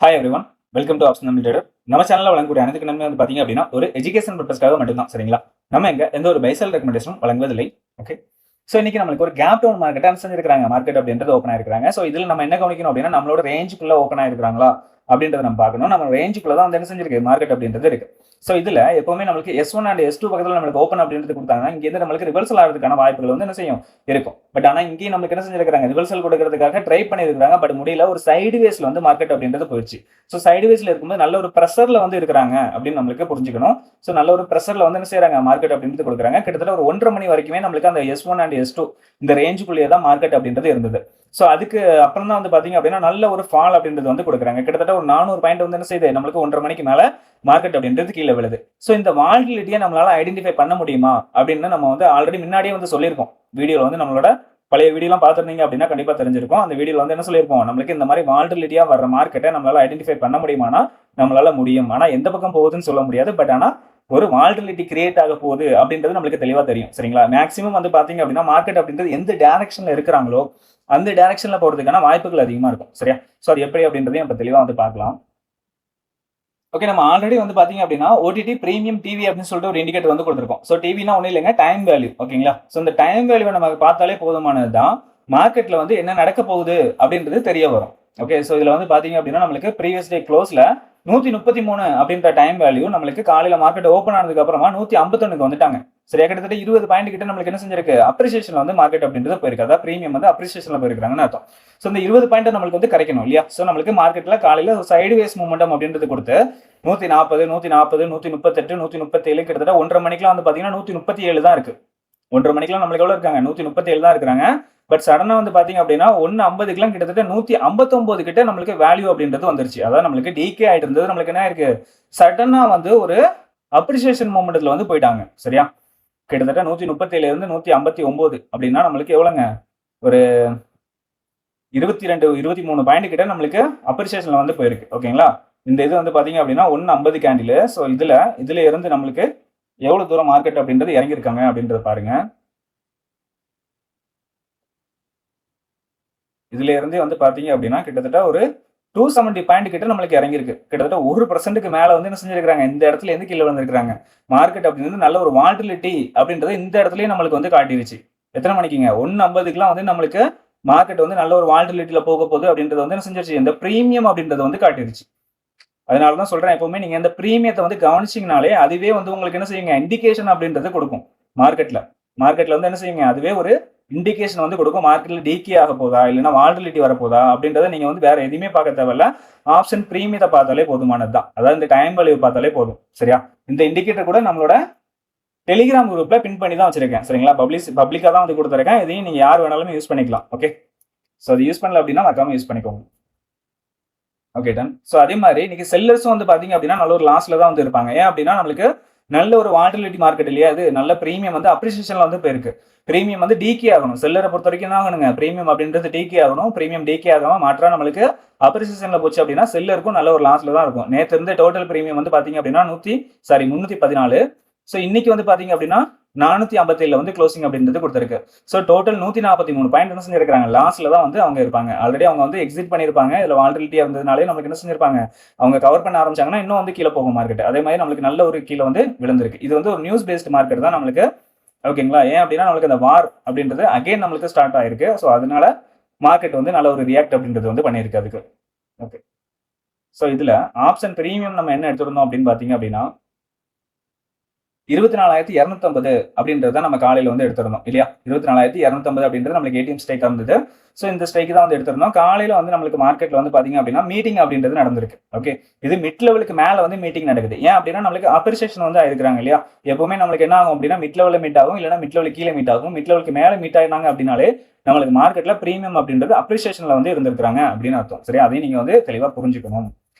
Hi everyone, welcome to option limited. நம்ம சேனல்ல வழங்கக்கூடிய அனைத்து நன்மை வந்து பாத்தீங்க அப்படின்னா ஒரு எஜுகேஷன் பர்பஸ்க்காக மட்டும்தான். சரிங்களா? நம்ம எந்த ஒரு பைசல் ரெக்கமெண்டேஷனும் வழங்குவதில்லை. ஓகே. ஸோ இன்னைக்கு நம்மளுக்கு ஒரு கேப் டவுன் மார்க்கெட் அனுசரிச்சிருக்காங்க. மார்க்கெட் அப்படின்றது ஓப்பன் ஆயிருக்காங்க. ஸோ இதுல நம்ம என்ன கவனிக்கணும் அப்படின்னா நம்மளோட ரேஞ்சுக்குள்ள ஓப்பன் ஆயிருக்காங்களா அப்படின்றத நம்ம பார்க்கணும். நம்ம ரேஞ்சுக்குள்ள தான் வந்து என்ன செஞ்சிருக்கு மார்க்கெட் அப்படின்றது இருக்கு. ஸோ இதுல எப்பவுமே நம்மளுக்கு S1 அண்ட் S2 பக்கத்தில் நம்மளுக்கு ஓப்பன் அப்படின்றது கொடுத்தாங்கன்னா இங்க இருந்து நம்மளுக்கு ரிவர்சல் ஆகிறதுக்கான வாய்ப்புகள் வந்து என்ன செய்யும் இருக்கும். பட் ஆனா இங்கேயும் நம்மளுக்கு என்ன செஞ்சிருக்காங்க ரிவர்சல் கொடுக்கறதுக்காக ட்ரை பண்ணிருக்காங்க. பட் முடியல. ஒரு சைடு வேஸ்ல வந்து மார்க்கெட் அப்படின்றது போயிடுச்சு. ஸோ சைடு வேஸ்ல இருக்கும்போது நல்ல ஒரு ப்ரெஷர்ல வந்து இருக்கிறாங்க அப்படின்னு நம்மளுக்கு புரிஞ்சுக்கணும். ஸோ நல்ல ஒரு ப்ரெஷர்ல வந்து என்ன செய்யறாங்க மார்க்கெட் அப்படின்றது கொடுக்குறாங்க. கிட்டத்தட்ட ஒரு 1:30 மணி வரைக்குமே நம்மளுக்கு அந்த S1 அண்ட் S2 இந்த ரேஞ்சுக்குள்ளேயே தான் மார்க்கெட் அப்படின்றது இருந்தது. ஸோ அதுக்கு அப்புறம் தான் வந்து பாத்தீங்க அப்படின்னா நல்ல ஒரு ஃபால் அப்படின்றது வந்து கொடுக்குறாங்க. கிட்டத்தட்ட ஒரு 400 பாயிண்ட் வந்து என்ன செய்யுது நம்மளுக்கு 1:30 மணிக்கு மேல மார்க்கெட் அப்படின்றது கீழே விழுது. ஸோ இந்த வாலட்டிலிட்டியை நம்மளால ஐடென்டிஃபை பண்ண முடியுமா அப்படின்னு நம்ம வந்து ஆல்ரெடி முன்னாடியே வந்து சொல்லியிருக்கோம். வீடியோல வந்து நம்மளோட பழைய வீடியோலாம் பார்த்துருந்தீங்க அப்படின்னா கண்டிப்பா தெரிஞ்சிருக்கும். அந்த வீடியோல வந்து என்ன சொல்லியிருப்போம், நம்மளுக்கு இந்த மாதிரி வாலட்டிலிட்டியா வர்ற மார்க்கெட்டை நம்மளால ஐடென்டிஃபை பண்ண முடியுமானா நம்மளால முடியும். ஆனா எந்த பக்கம் போகுதுன்னு சொல்ல முடியாது. பட் ஆனா ஒரு வாலட்டிலிட்டி கிரியேட் ஆக போகுது அப்படின்றது நம்மளுக்கு தெளிவா தெரியும். சரிங்களா? மேக்ஸிமம் வந்து பாத்தீங்க அப்படின்னா மார்க்கெட் அப்படின்றது எந்த டைரக்ஷன்ல இருக்கிறாங்களோ அந்த டைரக்ஷன்ல போறதுக்கான வாய்ப்புகள் அதிகமா இருக்கும். சரியா? ஸோ அது எப்படி அப்படின்றதையும் இப்ப தெளிவா வந்து பார்க்கலாம். ஓகே, நம்ம ஆல்ரெடி வந்து பாத்தீங்க அப்படின்னா ஓடிடி பிரீமியம் டிவி அப்படின்னு சொல்லிட்டு ஒரு இண்டிகேட்டர் வந்து கொடுத்துருக்கோம். ஸோ டிவினா ஒன்றும் இல்லைங்க, டைம் வேல்யூ. ஓகேங்களா? ஸோ இந்த டைம் வேல்யூவை நம்ம பார்த்தாலே போதுமானது தான் மார்க்கெட்ல வந்து என்ன நடக்க போகுது அப்படின்றது தெரிய வரும். ஓகே, ஸோ இதுல வந்து பாத்தீங்க அப்படின்னா நம்மளுக்கு ப்ரீவியஸ் டே க்ளோஸ்ல 133 அப்படின்ற டைம் வேல்யூ நம்மளுக்கு காலையில மார்க்கெட் ஓப்பன் ஆனதுக்கு அப்புறமா 151க்கு வந்துட்டாங்க. சரியா? கிட்டத்தட்ட 20 பாயிண்ட் கிட்ட நம்மளுக்கு என்ன செஞ்சிருக்கு அப்ரிசியேஷன் வந்து மார்க்கெட் அப்படின்றது போயிருக்கு. அதாவது பிரீமியம் வந்து அப்ரிசியேஷன்ல போயிருக்காங்கன்னு அர்த்தம். ஸோ இந்த 20 பாயிண்ட் நம்மளுக்கு வந்து கிடைக்கணும் இல்லையா? ஸோ நம்மளுக்கு மார்க்கெட்ல காலையில சைடு வேஸ் மூமெண்டம் அப்படின்றது கொடுத்து 140 140 138 137 கிட்டத்தட்ட 1:30 மணிக்கெல்லாம் வந்து பாத்தீங்கன்னா 137 தான் இருக்கு. 1:30 மணிக்கெல்லாம் நம்மளுக்கு எவ்வளவு இருக்காங்க 137 தான் இருக்கிறாங்க. பட் சடனா வந்து பாத்தீங்க அப்படின்னா 1:50க்குலாம் கிட்டத்தட்ட 159 கிட்ட நம்மளுக்கு வேல்யூ அப்படின்றது வந்துருச்சு. அதாவது நம்மளுக்கு டிகே ஆயிட்டு இருந்தது நம்மளுக்கு என்ன இருக்கு சடனா வந்து ஒரு அப்ரிசியேஷன் மூமெண்ட்ல வந்து போயிட்டாங்க. சரியா? கிட்டத்தட்ட 137 இருந்து 159 அப்படின்னா நம்மளுக்கு எவ்வளவுங்க ஒரு 22 23 பாயிண்ட் கிட்ட நம்மளுக்கு அப்ரிசியேஷன்ல வந்து போயிருக்கு. ஓகேங்களா? இந்த இது வந்து பாத்தீங்க அப்படின்னா 1:50 கேண்டில். ஸோ இதுல இருந்து நம்மளுக்கு எவ்வளவு தூரம் மார்க்கெட் அப்படின்றது இறங்கியிருக்காங்க அப்படின்றத பாருங்க. இதுல இருந்தே வந்து பாத்தீங்க அப்படின்னா கிட்டத்தட்ட ஒரு 270 பாயிண்ட் கிட்ட நம்மளுக்கு இறங்கியிருக்கு. கிட்டத்தட்ட 1% மேல வந்து என்ன செஞ்சிருக்காங்க இந்த இடத்துல இருந்து கீழே வந்திருக்காங்க. மார்க்கெட் அப்படின்றது நல்ல ஒரு வாலட்டிலிட்டி அப்படின்றது இந்த இடத்துலயே நம்மளுக்கு வந்து காட்டிருச்சு. எத்தனை மணிக்குங்க 1:50க்குலாம் வந்து நம்மளுக்கு மார்க்கெட் வந்து நல்ல ஒரு வாலட்டிலிட்டியில போக போகுது அப்படின்றது வந்து என்ன செஞ்சிருச்சு இந்த பிரீமியம் அப்படின்றது வந்து காட்டிருச்சு. அதனாலதான் சொல்றேன் எப்பவுமே நீங்க இந்த பிரீமியத்தை வந்து கவனிச்சீங்கனாலே அதுவே வந்து உங்களுக்கு என்ன செய்யுங்க இண்டிகேஷன் அப்படின்றது கொடுக்கும். மார்க்கெட்ல வந்து என்ன செய்யுங்க அதுவே ஒரு இண்டிகேஷன் வந்து கொடுக்கும். மார்க்கெட்ல டிகே ஆக போதா இல்லைன்னா வாலட்டிலிட்டி வரப்போதா அப்படின்றத நீங்க வந்து வேற எதுவுமே பார்க்க தேவையில்ல. ஆப்ஷன் பிரீமியத்தை பார்த்தாலே போதுமானது தான். அதாவது இந்த டைம் வேல்யூ பார்த்தாலே போதும். சரியா? இந்த இண்டிகேட்டர் கூட நம்மளோட டெலிகிராம் குரூப்ல பின் பண்ணி தான் வச்சிருக்கேன். சரிங்களா? பப்ளிக்கா தான் வந்து கொடுத்துருக்கேன். இதையும் நீங்க யார் வேணாலும் யூஸ் பண்ணிக்கலாம். ஓகே, ஸோ அது யூஸ் பண்ணல அப்படின்னா மறக்காம யூஸ் பண்ணிக்கோங்க. Okay done. ஸோ அதே மாதிரி இன்னைக்கு செல்லர்ஸும் வந்து பாத்தீங்க அப்படின்னா நல்ல ஒரு லாஸ்ல தான் வந்து இருப்பாங்க. ஏன் அப்படின்னா நம்மளுக்கு நல்ல ஒரு வாலட்டிலிட்டி மார்க்கெட் இல்லையா? அது நல்ல பிரீமியம் வந்து அப்ரிசியேஷன்ல வந்து போயிருக்கு. பிரீமியம் வந்து டிகே ஆகணும். செல்லரை பொறுத்த வரைக்கும் என்ன ஆகணுங்க பிரீமியம் அப்படின்றது டிகே ஆகணும். பிரீமியம் டிகே ஆகாம மாற்றா நம்மளுக்கு அப்ரிசியேஷன்ல போச்சு அப்படின்னா செல்லருக்கும் நல்ல ஒரு லாஸ்ல தான் இருக்கும். நேற்று இருந்து டோட்டல் பிரீமியம் வந்து பாத்தீங்க அப்படின்னா 314. ஸோ இன்னைக்கு வந்து பாத்தீங்க அப்படின்னா 457 வந்து க்ளோசிங் அப்படின்றது கொடுத்துருக்கு. ஸோ டோட்டல் 143 பாயிண்ட் என்ன செஞ்சிருக்காங்க லாஸ்ட்ல தான் வந்து அவங்க இருப்பாங்க. ஆல்ரெடி அவங்க வந்து எக்ஸிட் பண்ணிருப்பாங்க. இதுல வாலட்டிலிட்டியா இருந்ததுனாலே நமக்கு என்ன செஞ்சிருப்பாங்க அவங்க கவர் பண்ண ஆரம்பிச்சாங்கன்னா இன்னும் வந்து கீழே போகும் மார்க்கெட். அதே மாதிரி நம்மளுக்கு நல்ல ஒரு கீழே வந்து விழுந்திருக்கு. இது வந்து ஒரு நியூஸ் பேஸ்ட் மார்க்கெட் தான் நம்மளுக்கு. ஓகேங்களா? ஏன் அப்படின்னா நம்மளுக்கு அந்த வார் அப்படின்றது அகைன் நம்மளுக்கு ஸ்டார்ட் ஆயிருக்கு. ஸோ அதனால மார்க்கெட் வந்து நல்ல ஒரு ரியாக்ட் அப்படின்றது வந்து பண்ணியிருக்கு அதுக்கு. ஓகே, ஸோ இதுல ஆப்ஷன் பிரீமியம் நம்ம என்ன எடுத்திருந்தோம் அப்படின்னு பாத்தீங்க அப்படின்னா 24,250 அப்படின்றத நம்ம காலையில வந்து எடுத்திருந்தோம் இல்லையா? 24,250 அப்படின்றது நம்மளுக்கு ஏடிஎம் ஸ்ட்ரைக் இருந்தது. ஸோ இந்த ஸ்ட்ரைக் தான் வந்து எடுத்திருந்தோம். காலையில வந்து நம்மளுக்கு மார்க்கெட்ல வந்து பாத்தீங்க அப்படின்னா மீட்டிங் அப்படின்றது நடந்திருக்கு. ஓகே, இது மிட் லெவலுக்கு மேல வந்து மீட்டிங் நடக்குது. ஏன் அப்படின்னா நம்மளுக்கு அப்ரிசியேஷன் வந்து ஆயிருக்காங்க இல்லையா? எப்பவுமே நம்மளுக்கு என்ன ஆகும் அப்படின்னா மிட் லெவல்ல மீட் ஆகும், இல்லைன்னா மிட் லெவலுக்கு கீழே மீட் ஆகும். மிட் லெவலுக்கு மேல மீட் ஆயிருந்தாங்க அப்படின்னாலே நம்மளுக்கு மார்க்கெட்ல பிரீமியம் அப்படின்றது அப்ரிசியேஷன்ல வந்து இருந்திருக்காங்க அப்படின்னு அர்த்தம். சரியா? அதையும் நீங்க வந்து தெளிவா புரிஞ்சுக்கணும்.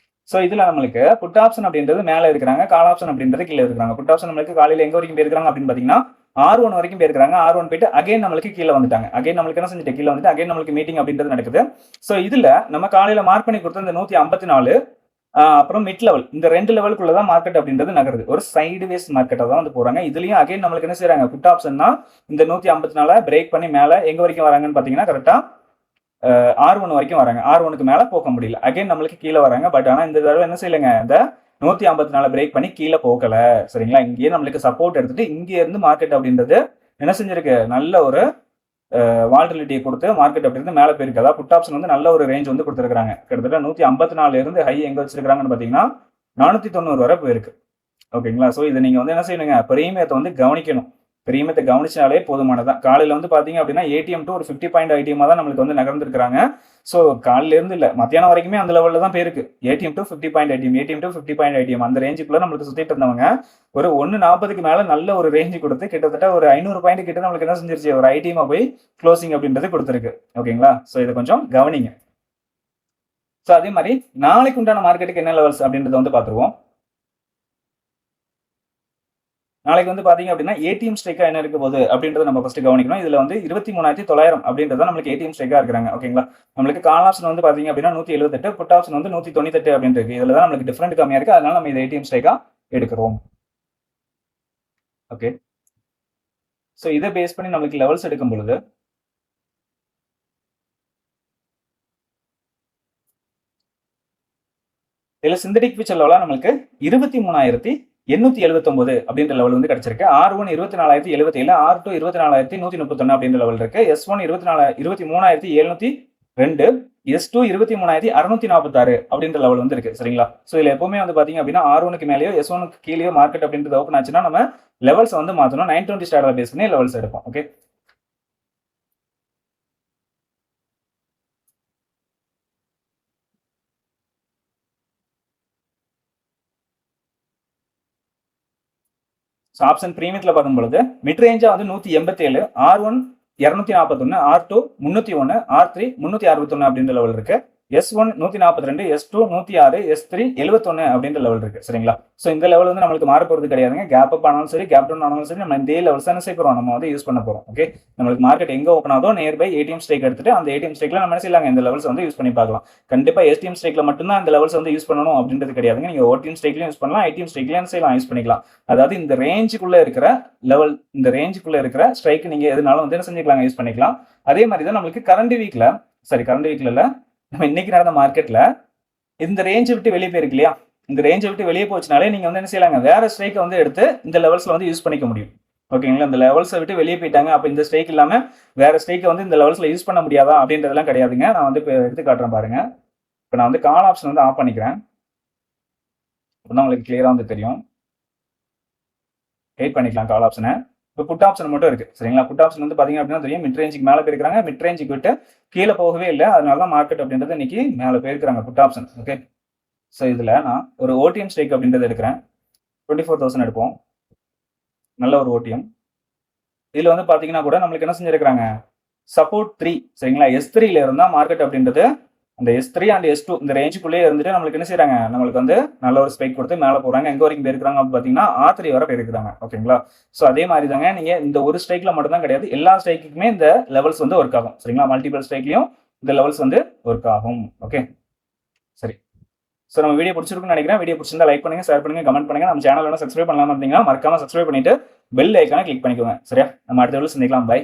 சோ இதுல நம்மளுக்கு புட் ஆப்ஷன் அப்படின்றது மேல இருக்கிறாங்க, கால் ஆப்ஷன் அப்படின்றது கீழே இருக்காங்க. புட் ஆப்ஷன் நம்மளுக்கு காலையில எங்க வரைக்கும் போயிருக்காங்க அப்படின்னு பாத்தீங்கன்னா R1 வரைக்கும் போயிருக்காங்க. R1 போயிட்டு அகைன் நம்மளுக்கு கீழே வந்துட்டாங்க. அகைன் நம்மளுக்கு என்ன செஞ்சுட்டு கீழே வந்துட்டு அகைன் நம்மளுக்கு மீட்டிங் அப்படின்றது நடக்குது. சோ இதுல நம்ம காலையில மார்க் பண்ணி கொடுத்த இந்த 154 அப்புறம் மிட் லெவல் இந்த 2 லெவலுக்குள்ளதான் மார்க்கெட் அப்படின்றது நகருது. ஒரு சைடு வேஸ் மார்க்கெட்டா தான் வந்து போறாங்க. இதுலயும் அகைன் நம்மளுக்கு என்ன செய்யறாங்க புட் ஆப்ஷன்னா இந்த 154 பிரேக் பண்ணி மேல எங்க வரைக்கும் வராங்கன்னு பாத்தீங்கன்னா கரெக்டா R1 வரைக்கும் வராங்க. R1க்கு மேல போக முடியல. அகைன் நம்மளுக்கு கீழே வராங்க. பட் ஆனா இந்த தடவை என்ன செய்யலைங்க, இந்த 154 பிரேக் பண்ணி கீழே போகல. சரிங்களா, இங்கேயே நம்மளுக்கு சப்போர்ட் எடுத்துட்டு இங்கே இருந்து மார்க்கெட் அப்படின்றது என்ன செஞ்சிருக்கு, நல்ல ஒரு வால்டிலிட்டியை கொடுத்து மார்க்கெட் அப்படின்றது மேலே போயிருக்கு. அதாவது புட் ஆப்ஷன் வந்து நல்ல ஒரு ரேஞ்ச் வந்து கொடுத்துருக்காங்க. கிட்டத்தட்ட 154 இருந்து ஹை எங்க வச்சிருக்காங்கன்னு பாத்தீங்கன்னா 490 வரை போயிருக்கு. ஓகேங்களா, ஸோ இதை நீங்க வந்து என்ன செய்யணுங்க, பிரீமியத்தை வந்து கவனிக்கணும். பிரீமியத்தை கவனிச்சாலே போதுமானதான். காலையில் வந்து பார்த்தீங்க அப்படின்னா ஏடிஎம் டு ஒரு 50 பாயிண்ட் ஐடிஎமாக தான் நம்மளுக்கு வந்து நகர்ந்துருக்காங்க. ஸோ காலையிலேருந்து இல்லை, மத்தியானம் வரைக்குமே அந்த லெவலில் தான் போயிருக்கு. ATM to 50 point IDM, ATM to 50 point IDM அந்த ரேஞ்சுக்குள்ள நம்மளுக்கு சுற்றிட்டு இருந்தவங்க ஒரு 140க்கு மேலே நல்ல ஒரு ரேஞ்சு கொடுத்து கிட்டத்தட்ட ஒரு 500 பாயிண்ட் கிட்ட நம்மளுக்கு என்ன செஞ்சிருச்சு, ஒரு ஐடிஎம்மாக போய் க்ளோசிங் அப்படின்றது கொடுத்துருக்கு. ஓகேங்களா, ஸோ இதை கொஞ்சம் கவனிங்க. ஸோ அதே மாதிரி நாளைக்கு உண்டான மார்க்கெட்டுக்கு என்ன லெவல்ஸ் அப்படின்றத வந்து பார்த்துருவோம். நாளைக்கு வந்து பாத்தீங்க அப்படின்னா ஏடிஎம் ஸ்ட்ரைக்கா என்ன இருக்க போகுது அப்படின்றத நம்ம ஃபர்ஸ்ட் கவனிக்கணும். இதுல வந்து 23,900 அப்படின்றத நம்மளுக்கு ஏடிஎம் ஸ்ட்ரைக்கா இருக்கிறாங்க. ஓகேங்களா, நம்மளுக்கு கால் ஆப்ஷன் வந்து பாத்தீங்க அப்படின்னா 178, புட் ஆப்ஷன் வந்து 198 அப்படின்னு இருக்கு. இதுல தான் நம்மளுக்கு டிஃபரெண்ட் கம்மியா இருக்கு. அதனால நம்ம இதை ஏடிஎம் ஸ்ட்ரைக்கா எடுக்கிறோம். ஓகே, ஸோ இதை பேஸ் பண்ணி நம்மளுக்கு லெவல்ஸ் எடுக்கும் பொழுது இதுல சிந்தடிக் ஃபியூச்சர் லெவலா நம்மளுக்கு 23,879 அப்படின்ற லெவல் வந்து கிடைச்சிருக்கு. R1 24,077, R2 24,131 அப்படின்ற லெவல் இருக்கு. S1 23,702, S2 23,646 அப்படின்ற லெவல் வந்து இருக்கு. சரிங்களா, ஸோ இதுல எப்பவுமே வந்து பாத்தீங்க அப்படின்னா R1க்கு மேலேயோ S1க்கு கீழேயோ மார்க்கெட் அப்படின்றது ஓப்பன் ஆச்சுன்னா நம்ம லெவல்ஸ் வந்து மாத்தணும். 920 ஸ்டார்டர் பேஸ் பண்ணி லெவல்ஸ் எடுப்போம். ஓகே, ஸோ ஆப்ஷன் பிரீமியத்தில் பார்க்கும்பொழுது மிட் ரேஞ்சா வந்து 187, R1 241, R2 301, R3 361 அப்படின்ற லெவல் இருக்கு. S1 142, S2 106, S3 71 அப்படின்ற லெவல் இருக்கு. சரிங்களா, ஸோ இந்த லெவல் வந்து நம்மளுக்கு மாற போறது கிடையாதுங்க. கேப் அப் ஆனாலும் சரி, கேப் டவுன் ஆனாலும் சரி, நம்ம இந்த லெவல்ஸ் தான் செய்யறோம், நம்ம வந்து யூஸ் பண்ண போறோம். ஓகே, நம்மளுக்கு மார்க்கெட் எங்க ஓப்பன் ஆகுதோ நியர்பை ஏடிஎம் ஸ்ட்ரைக் எடுத்துட்டு அந்த ஏடிஎம் ஸ்ட்ரைக்ல நம்ம என்ன செய்யலாங்க, இந்த லெவல்ஸ் வந்து யூஸ் பண்ணி பார்க்கலாம். கண்டிப்பா ஏடிஎம் ஸ்ட்ரைக்ல மட்டும்தான் இந்த லெவல்ஸ் வந்து யூஸ் பண்ணணும் அப்படின்றது கிடையாதுங்க. நீங்க ஓடிஎம் ஸ்ட்ரைக்லயும் யூஸ் பண்ணலாம், ஐடிஎம் ஸ்ட்ரைக்லயும் செய்யலாம், யூஸ் பண்ணிக்கலாம். அதாவது இந்த ரேஞ்சுக்குள்ள இருக்கிற லெவல், இந்த ரேஞ்சுக்குள்ள இருக்கிற ஸ்ட்ரைக் நீங்க எதுனாலும் வந்து என்ன செஞ்சுக்கலாம், யூஸ் பண்ணிக்கலாம். அதே மாதிரி தான் நம்மளுக்கு கரண்ட் வீக்ல இல்ல, நம்ம இன்னைக்கு நடந்த மார்க்கெட்ல இந்த ரேஞ்சை விட்டு வெளியே போயிருக்கு இல்லையா, இந்த ரேஞ்சை விட்டு வெளியே போச்சுனாலே நீங்க வந்து என்ன செய்யலாங்க, வேற ஸ்ட்ரைக்கை வந்து எடுத்து இந்த லெவல்ஸ்ல வந்து யூஸ் பண்ணிக்க முடியும். ஓகேங்களா, இந்த லெவல்ஸை விட்டு வெளியே போயிட்டாங்க, அப்போ இந்த ஸ்ட்ரைக் இல்லாம வேற ஸ்ட்ரைக்கை வந்து இந்த லெவல்ஸ்ல யூஸ் பண்ண முடியாதா அப்படின்றதெல்லாம் கிடையாதுங்க. நான் வந்து இப்போ எடுத்து காட்டுறேன் பாருங்க. இப்போ நான் வந்து கால் ஆப்ஷன் வந்து ஆஃப் பண்ணிக்கிறேன். அப்பதான் உங்களுக்கு கிளியரா வந்து தெரியும். வெயிட் பண்ணிக்கலாம் கால் ஆப்ஷனை. இப்போ புட் ஆப்ஷன் மட்டும் இருக்கு. சரிங்களா, புட் ஆப்ஷன் வந்து பாத்தீங்க அப்படின்னா தெரியும், மிட் ரேஞ்சுக்கு மேலே போயிருக்காங்க, மிட் ரேஞ்சுக்கு விட்டு கீழே போகவே இல்லை. அதனால தான் மார்க்கெட் அப்படின்றது இன்னைக்கு மேலே போயிருக்காங்க புட் ஆப்ஷன். ஓகே, ஸோ இதுல நான் ஒரு ஓடிஎம் ஸ்ட்ரைக் அப்படின்றது எடுக்கிறேன். 24,000 எடுப்போம், நல்ல ஒரு ஓடிஎம். இதுல வந்து பாத்தீங்கன்னா கூட நம்மளுக்கு என்ன செஞ்சிருக்காங்க, சப்போர்ட் 3. சரிங்களா, S3ல இருந்தா மார்க்கெட் அப்படின்றது அந்த S3 அண்ட் S2 இந்த ரேஞ்சுக்குள்ளேயே இருந்துட்டு நம்மளுக்கு என்ன செய்யறாங்க, நம்மளுக்கு வந்து நல்ல ஒரு ஸ்பைக் கொடுத்து மேலே போறாங்க. எங்க வரைக்கும் போயிருக்காங்க அப்படின்னு பாத்தீங்கன்னா R3 வரை போயிருக்காங்க. ஓகேங்களா, ஸோ அதே மாதிரி தாங்க நீங்க இந்த ஒரு ஸ்ட்ரைக்ல மட்டும் தான் கிடையாது, எல்லா ஸ்ட்ரைக்குமே இந்த லெவல்ஸ் வந்து ஒர்க் ஆகும். சரிங்களா, மல்டிபிள் ஸ்ட்ரைக்லயும் இந்த லெவல்ஸ் வந்து ஒர்க் ஆகும். ஓகே, சரி. ஸோ நம்ம வீடியோ பிடிச்சிருக்குன்னு நினைக்கிறேன். வீடியோ பிடிச்சிருந்தா லைக் பண்ணுங்க, ஷேர் பண்ணுங்க, கமெண்ட் பண்ணுங்க. நம்ம சேனல் வேணும் சப்ஸ்கிரைப் பண்ணலாமா இருந்தீங்கன்னா மறக்காம சப்ஸ்கிரைப் பண்ணிட்டு பெல் ஐக்கானை கிளிக் பண்ணிக்கோங்க. சரியா, நம்ம அடுத்த வீடியோல சந்திக்கலாம். பை.